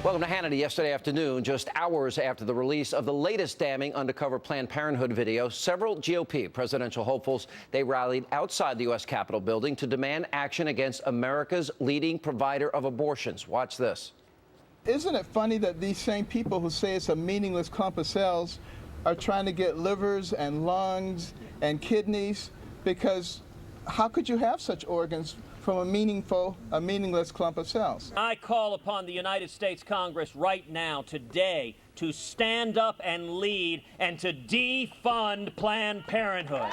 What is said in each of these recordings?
Welcome to Hannity. Yesterday afternoon, just hours after the release of the latest damning undercover Planned Parenthood video, several GOP presidential hopefuls, they rallied outside the U.S. Capitol building to demand action against America's leading provider of abortions. Watch this. Isn't it funny that these same people who say it's a meaningless clump of cells are trying to get livers and lungs and kidneys? Because how could you have such organs from a meaningless clump of cells? I call upon the United States Congress right now, today, to stand up and lead and to defund Planned Parenthood.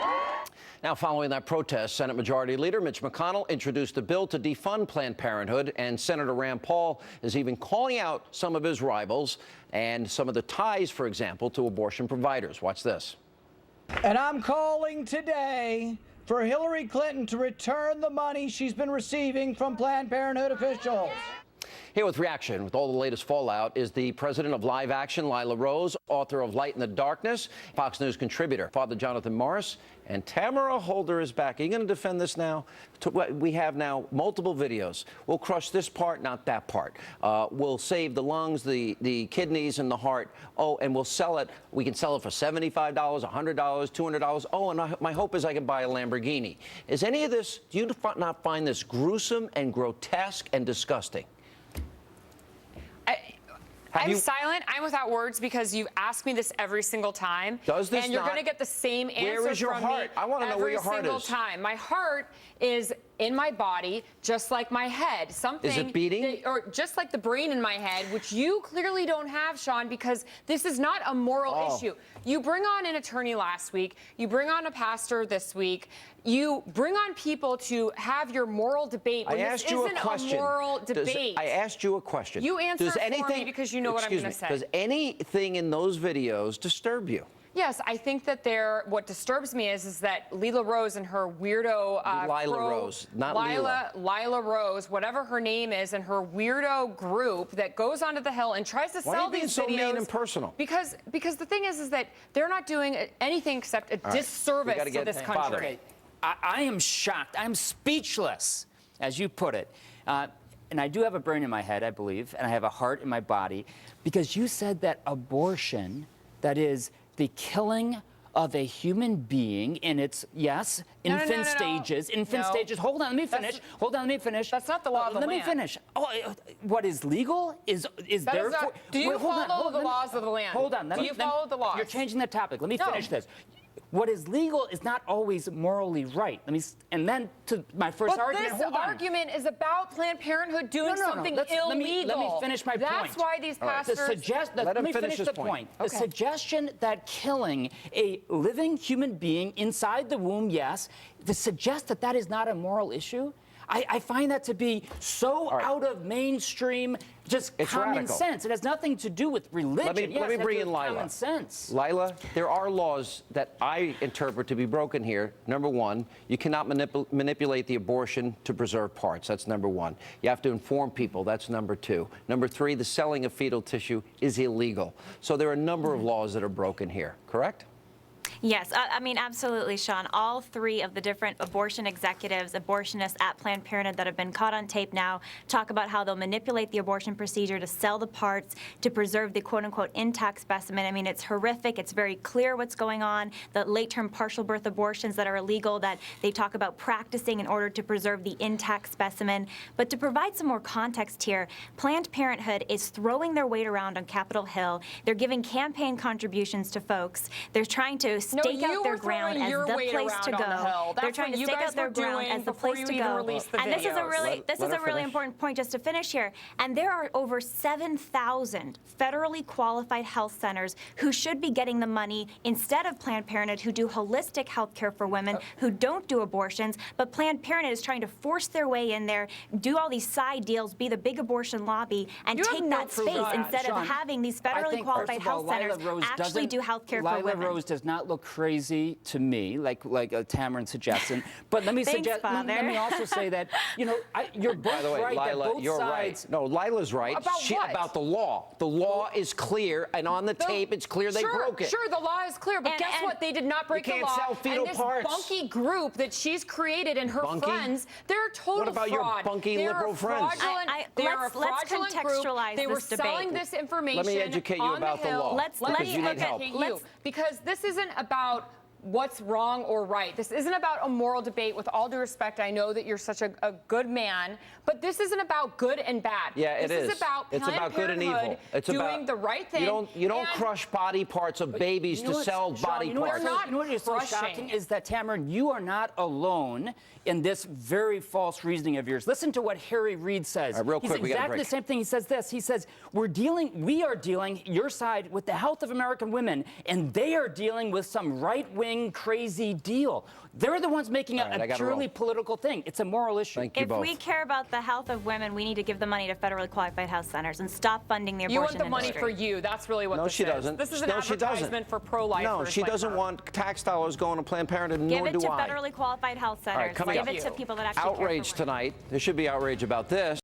Now, following that protest, Senate Majority Leader Mitch McConnell introduced a bill to defund Planned Parenthood, and Senator Rand Paul is even calling out some of his rivals and some of the ties, for example, to abortion providers. Watch this. And I'm calling today for Hillary Clinton to return the money she's been receiving from Planned Parenthood officials. Here with reaction, with all the latest fallout, is the president of Live Action, Lila Rose, author of Light in the Darkness, Fox News contributor, Father Jonathan Morris, and Tamara Holder is back. Are you going to defend this now? We have now multiple videos. We'll crush this part, not that part. We'll save the lungs, the kidneys, and the heart. Oh, and we'll sell it. We can sell it for $75, $100, $200. Oh, and my hope is I can buy a Lamborghini. Is any of this, do you not find this gruesome and grotesque and disgusting? I'm silent. I'm without words because you ask me this every single time. Does this and you're not? going to get the same answer Where is your from heart? me I want to know where your heart every single is. time. My heart is in my body, just like my head. Something is it beating? or just like the brain in my head, which you clearly don't have, Sean, because this is not a moral issue. You bring on an attorney last week. You bring on a pastor this week. You bring on people to have your moral debate. When I asked you a question. Moral debate. I asked you a question. You answer for me because you know what I'm going to say. Does anything in those videos disturb you? Yes, I think that what disturbs me is that Lila Rose and her weirdo Lila Rose, whatever her name is, and her weirdo group that goes onto the Hill and tries to sell these videos. Why are you being so mean and personal? Because the thing is that they're not doing anything except a disservice to this country. Okay. I am shocked. I'm speechless, as you put it. And I do have a brain in my head, I believe, and I have a heart in my body, because you said that abortion, that is the killing of a human being in its, infant stages. Hold on, let me finish. That's not the law of the land. Let me finish. Oh, what is legal is therefore... Do you follow the laws of the land? Hold on. Do you follow the laws? You're changing the topic. Let me finish this. What is legal is not always morally right. And then to my first argument. But this argument is about Planned Parenthood doing something illegal. Let me finish my point. That's why these pastors. Let him finish his point. Okay. The suggestion that killing a living human being inside the womb, to suggest that that is not a moral issue, I find that to be so out of mainstream, just common sense. It has nothing to do with religion. Let me bring in Lila. Common sense. Lila, there are laws that I interpret to be broken here. Number one, you cannot manipulate the abortion to preserve parts. That's number one. You have to inform people. That's number two. Number three, the selling of fetal tissue is illegal. So there are a number of laws that are broken here, correct? Yes, I mean, absolutely, Sean. All three of the different abortion executives, abortionists at Planned Parenthood that have been caught on tape now talk about how they'll manipulate the abortion procedure to sell the parts, to preserve the quote-unquote intact specimen. I mean, it's horrific. It's very clear what's going on. The late-term partial birth abortions that are illegal that they talk about practicing in order to preserve the intact specimen. But to provide some more context here, Planned Parenthood is throwing their weight around on Capitol Hill. They're giving campaign contributions to folks. They're trying to stake out their ground as the place to go. They're trying to stake out their ground as the place to go. And this is a really important point just to finish here. And there are over 7,000 federally qualified health centers who should be getting the money instead of Planned Parenthood, who do holistic health care for women, who don't do abortions. But Planned Parenthood is trying to force their way in there, do all these side deals, be the big abortion lobby, and take that space instead of having these federally qualified health centers actually do health care for women. Lila Rose does not look little crazy to me, like Tamara suggesting. But let me Thanks, suggest. Father. Let me also say that you're both By the way, right. that Lila, both you're sides. right. No, Lila's right. About what? About the law. The law is clear, and on the tape, it's clear they broke it. Sure, the law is clear, but And- guess what? They did not break You the can't law. sell fetal and this parts. bunky group that she's created and her Bunky? friends, they're total What about your fraud. bunky They're liberal a friends? fraudulent- I- They're a let's fraudulent contextualize group. They were this debate. selling this information. Let me educate you on about the Hill. law. Let's because you need look at- help. You, because this isn't about what's wrong or right. This isn't about a moral debate. With all due respect, I know that you're such a good man, but this isn't about good and bad. Yeah, it is. This is about it's Planned about good and evil. Parenthood It's doing about the right thing. You don't and crush body parts of babies to sell body parts. not You know what is so crushing. shocking is that, Tamara, you are not alone in this very false reasoning of yours. Listen to what Harry Reid says. All right, real quick, we He's got a exactly break. the same thing. He says this. He says, we are dealing, your side, with the health of American women, and they are dealing with some right-wing crazy deal. They're the ones making All right, I a gotta purely roll. political thing. It's a moral issue. Thank you If both. we care about the health of women, we need to give the money to federally qualified health centers and stop funding the You abortion want the money industry. for you. That's really what No, this she is. doesn't. This is an No, she doesn't. advertisement for pro-lifers. No, she like doesn't her. want tax dollars going to Planned Parenthood, Give nor it do to I. federally qualified health All right, centers. coming Give up. it to people that actually care for Outrage women. tonight. There should be outrage about this.